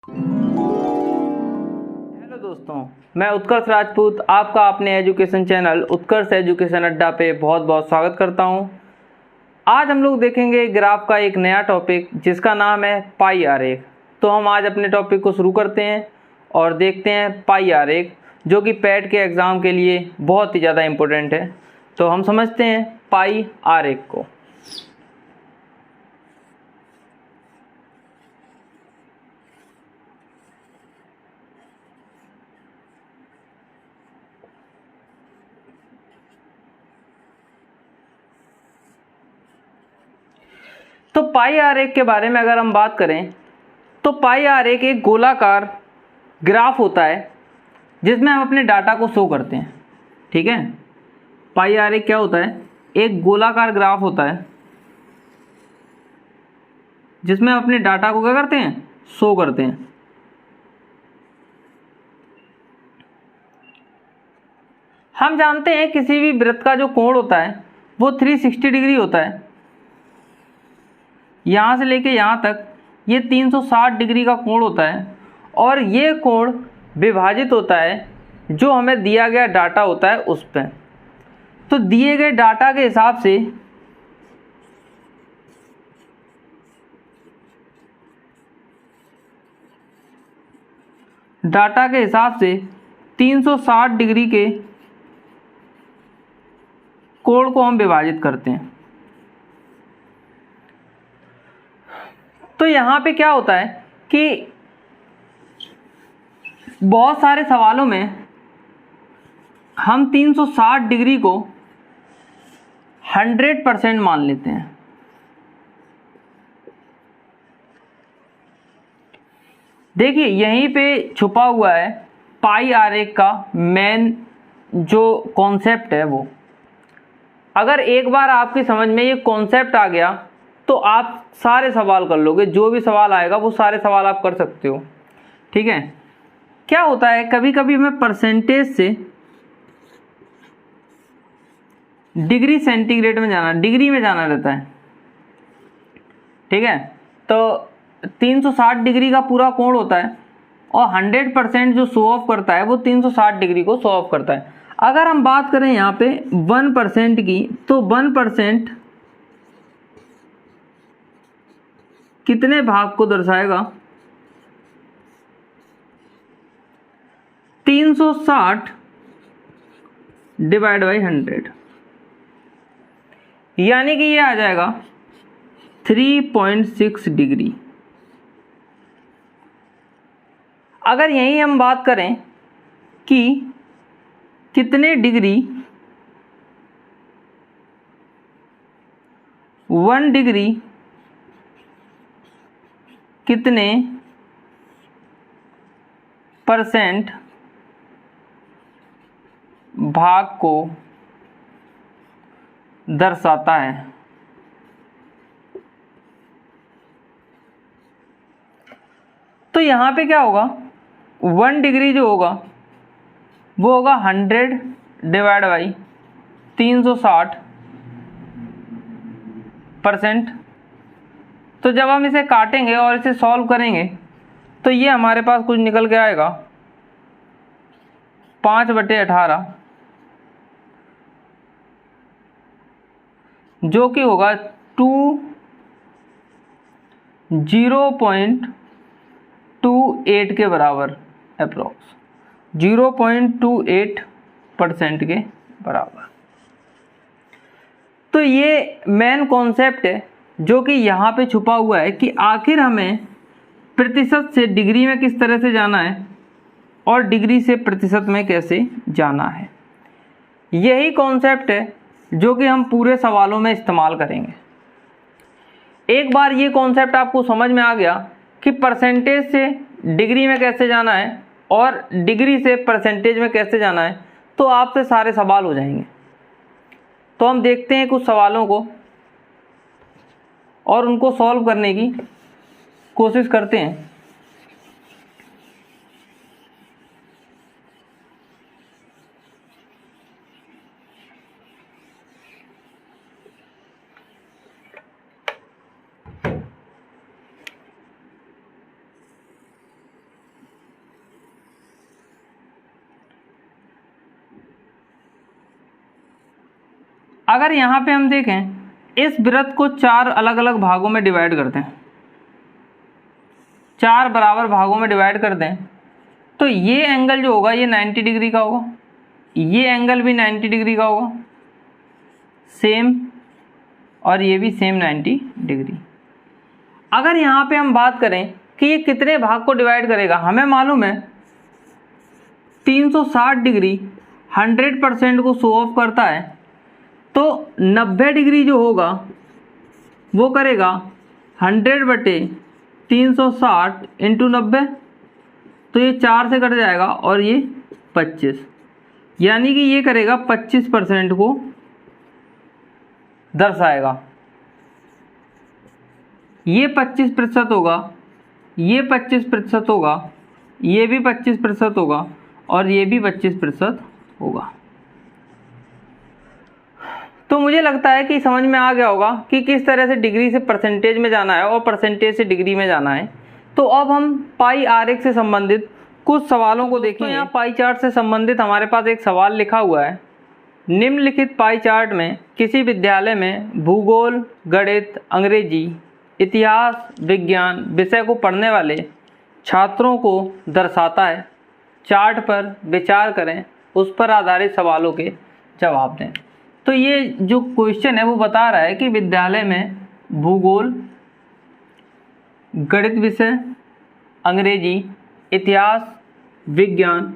Hello दोस्तों, मैं उत्कर्ष राजपूत आपका अपने एजुकेशन चैनल उत्कर्ष एजुकेशन अड्डा पे बहुत बहुत स्वागत करता हूं। आज हम लोग देखेंगे ग्राफ का एक नया टॉपिक जिसका नाम है पाई आरेख। तो हम आज अपने टॉपिक को शुरू करते हैं और देखते हैं पाई आरेख, जो कि पैट के एग्ज़ाम के लिए बहुत ही ज़्यादा इम्पोर्टेंट है। तो हम समझते हैं पाई आरेख को। तो पाई आरेख के बारे में अगर हम बात करें तो पाई आरेख एक गोलाकार ग्राफ होता है जिसमें हम अपने डाटा को शो करते हैं। ठीक है, पाई आरेख क्या होता है? एक गोलाकार ग्राफ होता है जिसमें हम अपने डाटा को क्या करते हैं? शो करते हैं। हम जानते हैं किसी भी वृत्त का जो कोण होता है वो 360 डिग्री होता है। यहाँ से लेके यहाँ तक ये 360 डिग्री का कोण होता है और ये कोण विभाजित होता है जो हमें दिया गया डाटा होता है उस पर। तो दिए गए डाटा के हिसाब से डाटा के हिसाब से 360 डिग्री के कोण को हम विभाजित करते हैं। तो यहाँ पे क्या होता है कि बहुत सारे सवालों में हम 360 डिग्री को 100% मान लेते हैं। देखिए यहीं पे छुपा हुआ है पाई आरेख का मेन जो कॉन्सेप्ट है वो। अगर एक बार आपकी समझ में ये कॉन्सेप्ट आ गया तो आप सारे सवाल कर लोगे, जो भी सवाल आएगा वो सारे सवाल आप कर सकते हो। ठीक है, क्या होता है कभी कभी हमें परसेंटेज से डिग्री सेंटीग्रेड में जाना, डिग्री में जाना रहता है। ठीक है, तो 360 डिग्री का पूरा कोण होता है और 100% जो शो ऑफ करता है वो 360 डिग्री को शो ऑफ करता है। अगर हम बात करें यहाँ पे 1% की, तो 1% कितने भाग को दर्शाएगा? 360 डिवाइड बाई 100, यानी कि ये आ जाएगा 3.6 डिग्री। अगर यहीं हम बात करें कि कितने डिग्री 1 डिग्री कितने परसेंट भाग को दर्शाता है? तो यहाँ पे क्या होगा? 1 डिग्री जो होगा वो होगा 100 डिवाइड बाई 360%। तो जब हम इसे काटेंगे और इसे सॉल्व करेंगे तो ये हमारे पास कुछ निकल के आएगा 5/18, जो कि होगा 0.28 के बराबर, अप्रोक्स 0.28% के बराबर। तो ये मेन कॉन्सेप्ट है जो कि यहाँ पे छुपा हुआ है कि आखिर हमें प्रतिशत से डिग्री में किस तरह से जाना है और डिग्री से प्रतिशत में कैसे जाना है। यही कॉन्सेप्ट है जो कि हम पूरे सवालों में इस्तेमाल करेंगे। एक बार ये कॉन्सेप्ट आपको समझ में आ गया कि परसेंटेज से डिग्री में कैसे जाना है और डिग्री से परसेंटेज में कैसे जाना है, तो आपसे सारे सवाल हो जाएंगे। तो हम देखते हैं कुछ सवालों को और उनको सॉल्व करने की कोशिश करते हैं। अगर यहाँ पे हम देखें इस वृत्त को 4 अलग अलग भागों में डिवाइड करते हैं, 4 बराबर भागों में डिवाइड कर दें, तो ये एंगल जो होगा ये 90 डिग्री का होगा, ये एंगल भी 90 डिग्री का होगा सेम, और ये भी सेम 90 डिग्री। अगर यहाँ पे हम बात करें कि ये कितने भाग को डिवाइड करेगा, हमें मालूम है 360 डिग्री 100% को शो ऑफ करता है, तो 90 डिग्री जो होगा वो करेगा 100/360 इंटू 90, तो ये 4 से कट जाएगा और ये 25, यानी कि ये करेगा 25% को दर्शाएगा। ये 25% होगा, ये 25% होगा, ये भी 25% होगा, और ये भी 25% होगा। तो मुझे लगता है कि समझ में आ गया होगा कि किस तरह से डिग्री से परसेंटेज में जाना है और परसेंटेज से डिग्री में जाना है। तो अब हम पाई आरेख से संबंधित कुछ सवालों को देखेंगे। तो यहाँ पाई चार्ट से संबंधित हमारे पास एक सवाल लिखा हुआ है, निम्नलिखित पाई चार्ट में किसी विद्यालय में भूगोल, गणित, अंग्रेजी, इतिहास, विज्ञान विषय को पढ़ने वाले छात्रों को दर्शाता है। चार्ट पर विचार करें, उस पर आधारित सवालों के जवाब दें। तो ये जो क्वेश्चन है वो बता रहा है कि विद्यालय में भूगोल, गणित विषय, अंग्रेजी, इतिहास, विज्ञान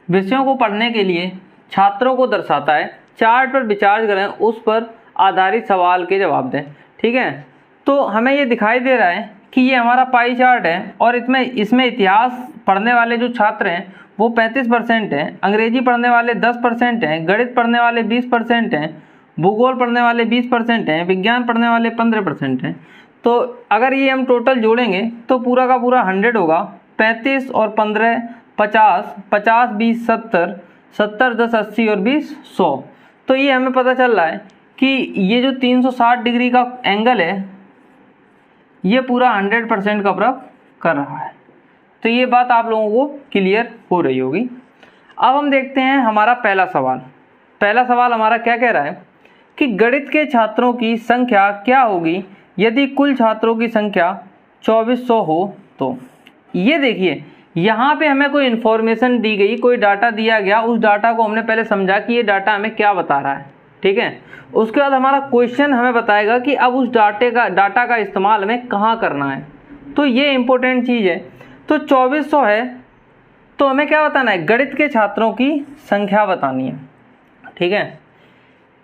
विषयों को पढ़ने के लिए छात्रों को दर्शाता है। चार्ट पर विचार करें, उस पर आधारित सवाल के जवाब दें। ठीक है, तो हमें ये दिखाई दे रहा है कि ये हमारा पाई चार्ट है और इसमें इतिहास पढ़ने वाले जो छात्र हैं वो 35% हैं, अंग्रेजी पढ़ने वाले 10% हैं, गणित पढ़ने वाले 20% हैं, भूगोल पढ़ने वाले 20% हैं, विज्ञान पढ़ने वाले 15% हैं। तो अगर ये हम टोटल जोड़ेंगे तो पूरा का पूरा 100 होगा। 35 और 15 50, 50 20 70, 70 10 80 और 20 100। तो ये हमें पता चल रहा है कि ये जो 360 डिग्री का एंगल है ये पूरा 100% कवर कर रहा है। तो ये बात आप लोगों को क्लियर हो रही होगी। अब हम देखते हैं हमारा पहला सवाल। पहला सवाल हमारा क्या कह रहा है कि गणित के छात्रों की संख्या क्या होगी यदि कुल छात्रों की संख्या 2400 हो। तो ये देखिए यहाँ पे हमें कोई इन्फॉर्मेशन दी गई, कोई डाटा दिया गया, उस डाटा को हमने पहले समझा कि ये डाटा हमें क्या बता रहा है। ठीक है, उसके बाद हमारा क्वेश्चन हमें बताएगा कि अब उस डाटा का इस्तेमाल हमें कहाँ करना है। तो ये इम्पोर्टेंट चीज़ है। तो 2400 है तो हमें क्या बताना है, गणित के छात्रों की संख्या बतानी है। ठीक है,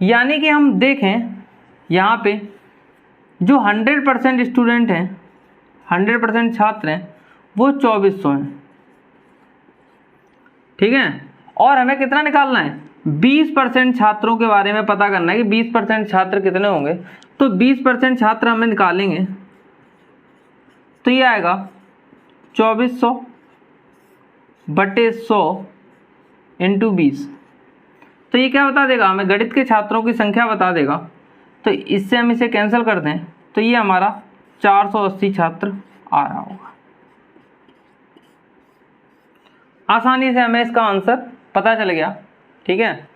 यानी कि हम देखें यहाँ पे जो 100% स्टूडेंट हैं, 100% छात्र हैं, वो 2400 हैं। ठीक है, और हमें कितना निकालना है, 20% छात्रों के बारे में पता करना है कि 20% छात्र कितने होंगे। तो 20% छात्र हमें निकालेंगे तो ये आएगा 2400/100 इंटू 20। तो ये क्या बता देगा हमें, गणित के छात्रों की संख्या बता देगा। तो इससे हम इसे कैंसिल कर दें तो ये हमारा 480 छात्र आ रहा होगा। आसानी से हमें इसका आंसर पता चल गया। ठीक है,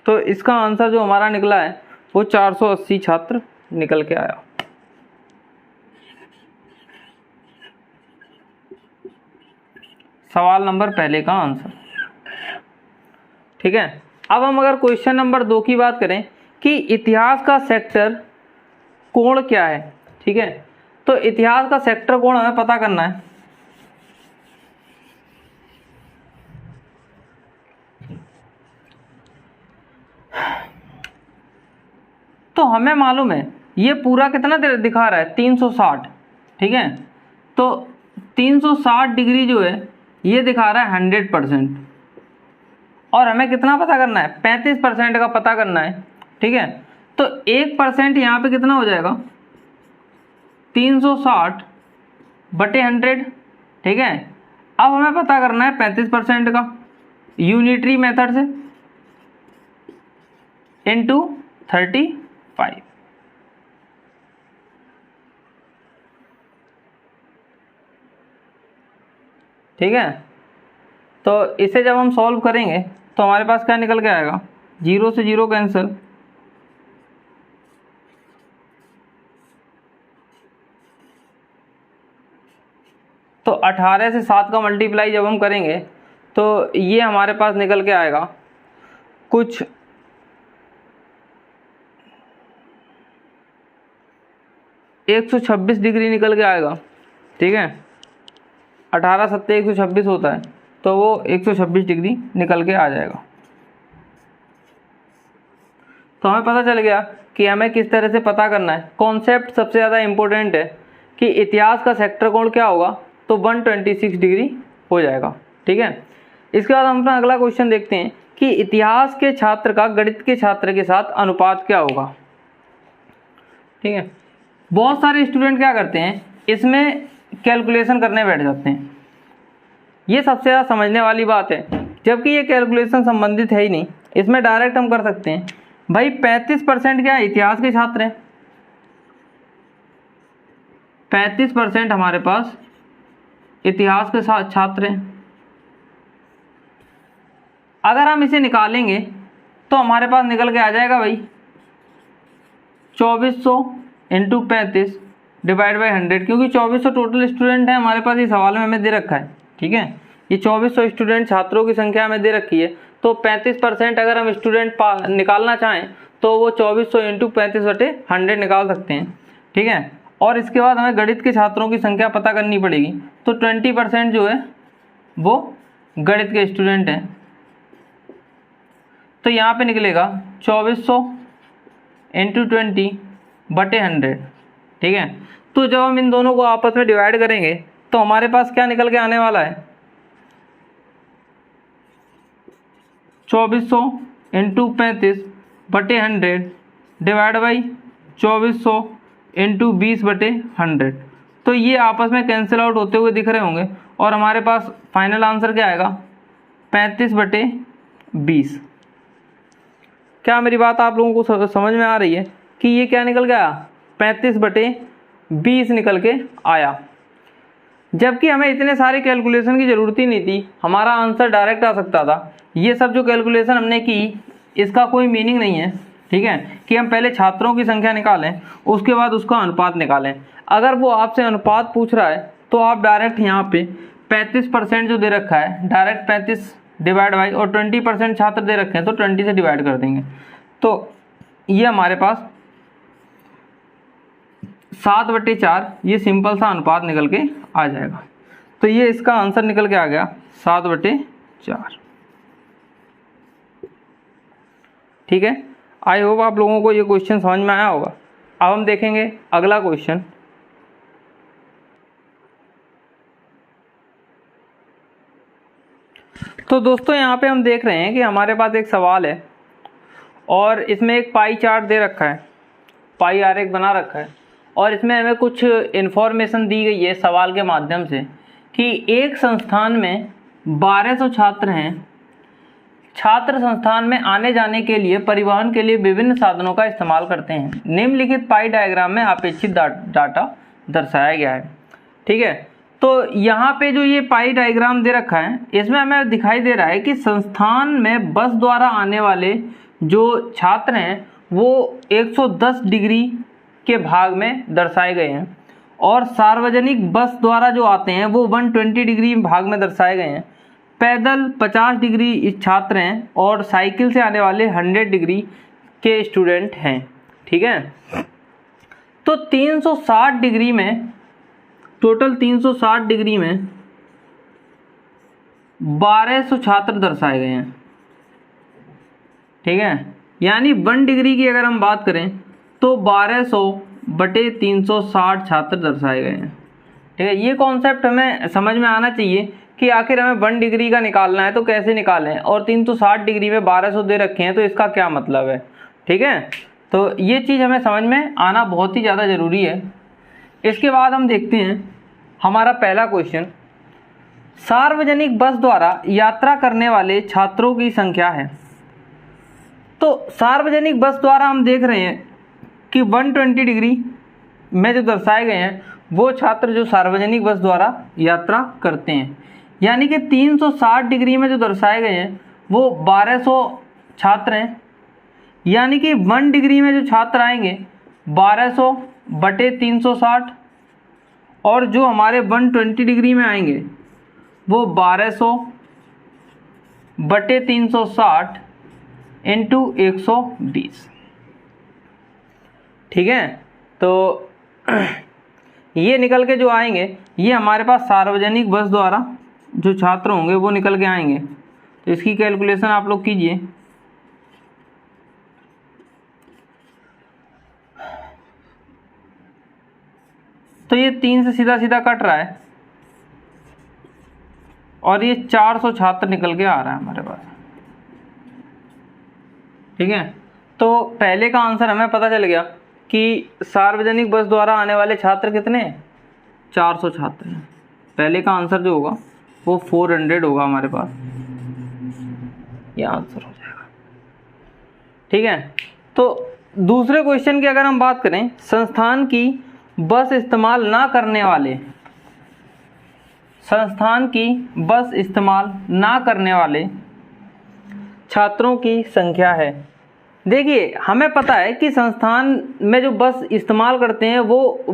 तो इसका आंसर जो हमारा निकला है वो 480 छात्र निकल के आया। सवाल नंबर पहले का आंसर। ठीक है, अब हम अगर क्वेश्चन नंबर 2 की बात करें कि इतिहास का सेक्टर कोण क्या है। ठीक है, तो इतिहास का सेक्टर कोण हमें पता करना है। तो हमें मालूम है ये पूरा कितना दिखा रहा है, 360। ठीक है, तो 360 डिग्री जो है ये दिखा रहा है 100%, और हमें कितना पता करना है, 35% का पता करना है। ठीक है, तो 1% यहाँ पे कितना हो जाएगा, 360/100। ठीक है, अब हमें पता करना है 35% का यूनिटरी मेथड से इंटू 35। ठीक है, तो इसे जब हम सॉल्व करेंगे तो हमारे पास क्या निकल के आएगा, 0 से 0 कैंसिल, तो 18 से 7 का मल्टीप्लाई जब हम करेंगे तो ये हमारे पास निकल के आएगा कुछ 126 डिग्री निकल के आएगा। ठीक है, 18 सत्ते 126 होता है, तो वो 126 डिग्री निकल के आ जाएगा। तो हमें पता चल गया कि हमें किस तरह से पता करना है। कॉन्सेप्ट सबसे ज़्यादा इम्पोर्टेंट है कि इतिहास का सेक्टर कोण क्या होगा, तो 126 डिग्री हो जाएगा। ठीक है, इसके बाद हम अपना अगला क्वेश्चन देखते हैं कि इतिहास के छात्र का गणित के छात्र के साथ अनुपात क्या होगा। ठीक है, बहुत सारे स्टूडेंट क्या करते हैं, इसमें कैलकुलेशन करने बैठ जाते हैं। ये सबसे ज़्यादा समझने वाली बात है, जबकि ये कैलकुलेशन संबंधित है ही नहीं। इसमें डायरेक्ट हम कर सकते हैं, भाई 35% क्या इतिहास के छात्र हैं, 35% हमारे पास इतिहास के साथ छात्र हैं। अगर हम इसे निकालेंगे तो हमारे पास निकल के आ जाएगा भाई 2400 इंटू 35 डिवाइड बाई 100, क्योंकि 2400 टोटल स्टूडेंट हैं हमारे पास, ये सवाल में हमें दे रखा है। ठीक है, ये 2400 स्टूडेंट छात्रों की संख्या हमें दे रखी है, तो 35% अगर हम स्टूडेंट निकालना चाहें तो वो 2400 इंटू 35/100 निकाल सकते हैं। ठीक है, और इसके बाद हमें गणित के छात्रों की संख्या पता करनी पड़ेगी, तो 20% जो है वो गणित के स्टूडेंट हैं। तो यहाँ पे निकलेगा 2400 इंटू 20/100। ठीक है, तो जब हम इन दोनों को आपस में डिवाइड करेंगे तो हमारे पास क्या निकल के आने वाला है, 2400 इंटू 35/100 डिवाइड बाई 2400 इंटू 20/100। तो ये आपस में कैंसिल आउट होते हुए दिख रहे होंगे और हमारे पास फाइनल आंसर क्या आएगा, 35/20। क्या मेरी बात आप लोगों को समझ में आ रही है कि ये क्या निकल गया, 35/20 निकल के आया। जबकि हमें इतने सारे कैलकुलेशन की ज़रूरत ही नहीं थी, हमारा आंसर डायरेक्ट आ सकता था। ये सब जो कैलकुलेशन हमने की इसका कोई मीनिंग नहीं है। ठीक है, कि हम पहले छात्रों की संख्या निकालें उसके बाद उसका अनुपात निकालें। अगर वो आपसे अनुपात पूछ रहा है तो आप डायरेक्ट यहाँ पे 35% जो दे रखा है डायरेक्ट 35 डिवाइड बाई, और 20% छात्र दे रखे हैं तो 20 से डिवाइड कर देंगे, तो ये हमारे पास 7/4 ये सिंपल सा अनुपात निकल के आ जाएगा। तो ये इसका आंसर निकल के आ गया 7/4। ठीक है, आई होप आप लोगों को ये क्वेश्चन समझ में आया होगा। अब हम देखेंगे अगला क्वेश्चन। तो दोस्तों यहाँ पे हम देख रहे हैं कि हमारे पास एक सवाल है और इसमें एक पाई चार्ट दे रखा है, पाई आरेख बना रखा है, और इसमें हमें कुछ इन्फॉर्मेशन दी गई है सवाल के माध्यम से कि एक संस्थान में 1200 छात्र हैं। छात्र संस्थान में आने जाने के लिए परिवहन के लिए विभिन्न साधनों का इस्तेमाल करते हैं। निम्नलिखित पाई डायग्राम में अपेक्षित डाटा दर्शाया गया है। ठीक है, तो यहाँ पे जो ये पाई डायग्राम दे रखा है इसमें हमें दिखाई दे रहा है कि संस्थान में बस द्वारा आने वाले जो छात्र हैं वो 110 डिग्री के भाग में दर्शाए गए हैं, और सार्वजनिक बस द्वारा जो आते हैं वो 120 डिग्री भाग में दर्शाए गए हैं। पैदल 50 डिग्री छात्र हैं और साइकिल से आने वाले 100 डिग्री के स्टूडेंट हैं। ठीक है, तो 360 डिग्री में टोटल 360 डिग्री में 1200 छात्र दर्शाए गए हैं। ठीक है, यानी 1 डिग्री की अगर हम बात करें तो 1200/360 छात्र दर्शाए गए हैं। ठीक है, ये कॉन्सेप्ट हमें समझ में आना चाहिए कि आखिर हमें 1 डिग्री का निकालना है तो कैसे निकालें, और 360 डिग्री में 1200 दे रखे हैं तो इसका क्या मतलब है। ठीक है, तो ये चीज़ हमें समझ में आना बहुत ही ज़्यादा ज़रूरी है। इसके बाद हम देखते हैं हमारा पहला क्वेश्चन, सार्वजनिक बस द्वारा यात्रा करने वाले छात्रों की संख्या है। तो सार्वजनिक बस द्वारा हम देख रहे हैं कि 120 डिग्री में जो दर्शाए गए हैं वो छात्र जो सार्वजनिक बस द्वारा यात्रा करते हैं, यानी कि 360 डिग्री में जो दर्शाए गए हैं वो 1200 छात्र हैं, यानी कि 1 डिग्री में जो छात्र आएंगे 1200/360, और जो हमारे 120 डिग्री में आएंगे वो 1200 बटे 360 इंटू 120। ठीक है, तो ये निकल के जो आएंगे ये हमारे पास सार्वजनिक बस द्वारा जो छात्र होंगे वो निकल के आएंगे। तो इसकी कैलकुलेशन आप लोग कीजिए। तो ये 3 से सीधा सीधा कट रहा है और ये 400 छात्र निकल के आ रहा है हमारे पास। ठीक है, तो पहले का आंसर हमें पता चल गया कि सार्वजनिक बस द्वारा आने वाले छात्र कितने हैं, 400 छात्र हैं। पहले का आंसर जो होगा वो 400 होगा हमारे पास, ये आंसर हो जाएगा। ठीक है, तो दूसरे क्वेश्चन की अगर हम बात करें, संस्थान की बस इस्तेमाल ना करने वाले, संस्थान की बस इस्तेमाल ना करने वाले छात्रों की संख्या है। देखिए, हमें पता है कि संस्थान में जो बस इस्तेमाल करते हैं वो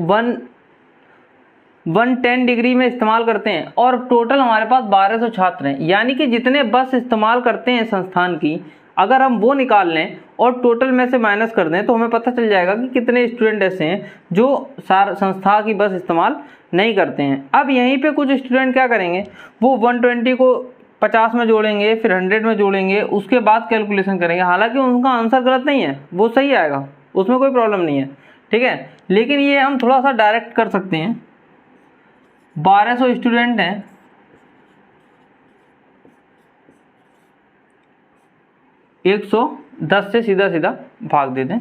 110 डिग्री में इस्तेमाल करते हैं और टोटल हमारे पास 1200 छात्र हैं। यानी कि जितने बस इस्तेमाल करते हैं संस्थान की, अगर हम वो निकाल लें और टोटल में से माइनस कर दें तो हमें पता चल जाएगा कि कितने स्टूडेंट ऐसे हैं जो संस्था की बस इस्तेमाल नहीं करते हैं। अब यहीं पे कुछ स्टूडेंट क्या करेंगे, वो 120 को 50 में जोड़ेंगे, फिर 100 में जोड़ेंगे, उसके बाद कैलकुलेशन करेंगे। हालांकि उनका आंसर गलत नहीं है, वो सही आएगा, उसमें कोई प्रॉब्लम नहीं है। ठीक है, लेकिन ये हम थोड़ा सा डायरेक्ट कर सकते हैं। 1200 स्टूडेंट हैं, एक 110 से सीधा सीधा भाग दे दें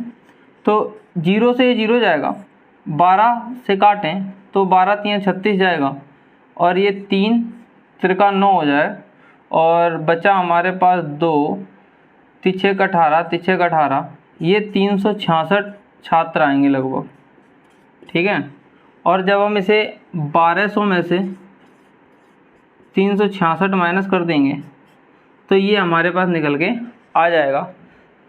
तो 0 से ये 0 जाएगा, 12 से काटें तो 12 3 36 जाएगा और ये 3 त्रिका 9 हो जाए और बचा हमारे पास 2 तिछे का 18 तिछे का 18, ये 366 छात्र आएंगे लगभग। ठीक है, और जब हम इसे 1200 में से 366 माइनस कर देंगे तो ये हमारे पास निकल के आ जाएगा।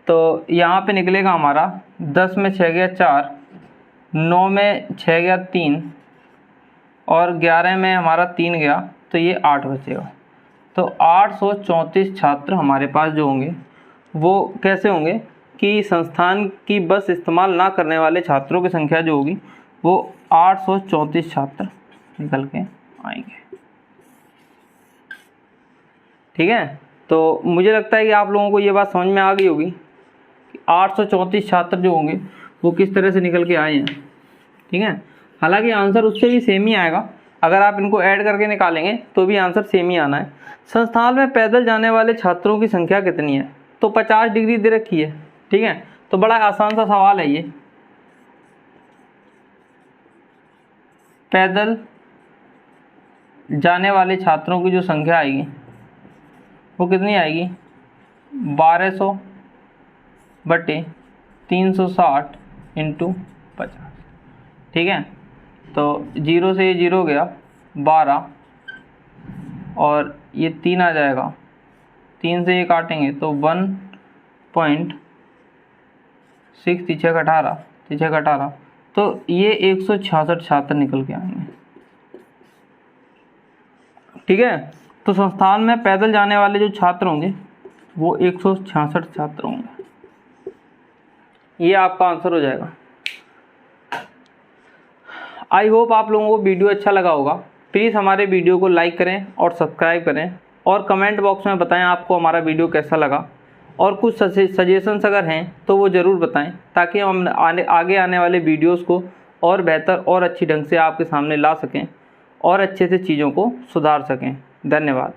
तो यहाँ पे निकलेगा हमारा 10 में 6 गया 4, 9 में 6 गया 3 और 11 में हमारा 3 गया तो ये 8 बचेगा। तो 834 छात्र हमारे पास जो होंगे वो कैसे होंगे कि संस्थान की बस इस्तेमाल ना करने वाले छात्रों की संख्या जो होगी वो 834 छात्र निकल के आएंगे। ठीक है, तो मुझे लगता है कि आप लोगों को ये बात समझ में आ गई होगी कि 834 छात्र जो होंगे वो किस तरह से निकल के आए हैं। ठीक है, हालांकि आंसर उससे भी सेम ही आएगा, अगर आप इनको ऐड करके निकालेंगे तो भी आंसर सेम ही आना है। संस्थान में पैदल जाने वाले छात्रों की संख्या कितनी है, तो 50 डिग्री दे रखी है। ठीक है, तो बड़ा आसान सा सवाल है ये। पैदल जाने वाले छात्रों की जो संख्या आएगी वो कितनी आएगी, 1200 बटे 360 इंटू 50। ठीक है, तो 0 से ये 0 गया 12 और ये 3 आ जाएगा, 3 से ये काटेंगे तो 1.6 तिछे का 18 तिछे का 18, तो ये 166 छात्र निकल के आएंगे। ठीक है, तो संस्थान में पैदल जाने वाले जो छात्र होंगे वो 166 छात्र होंगे। ये आपका आंसर हो जाएगा। आई होप आप लोगों को वीडियो अच्छा लगा होगा। प्लीज़ हमारे वीडियो को लाइक करें और सब्सक्राइब करें और कमेंट बॉक्स में बताएं आपको हमारा वीडियो कैसा लगा, और कुछ सजेशंस अगर हैं तो वो ज़रूर बताएं ताकि हम आगे आने वाले वीडियोस को और बेहतर और अच्छी ढंग से आपके सामने ला सकें और अच्छे से चीज़ों को सुधार सकें। धन्यवाद।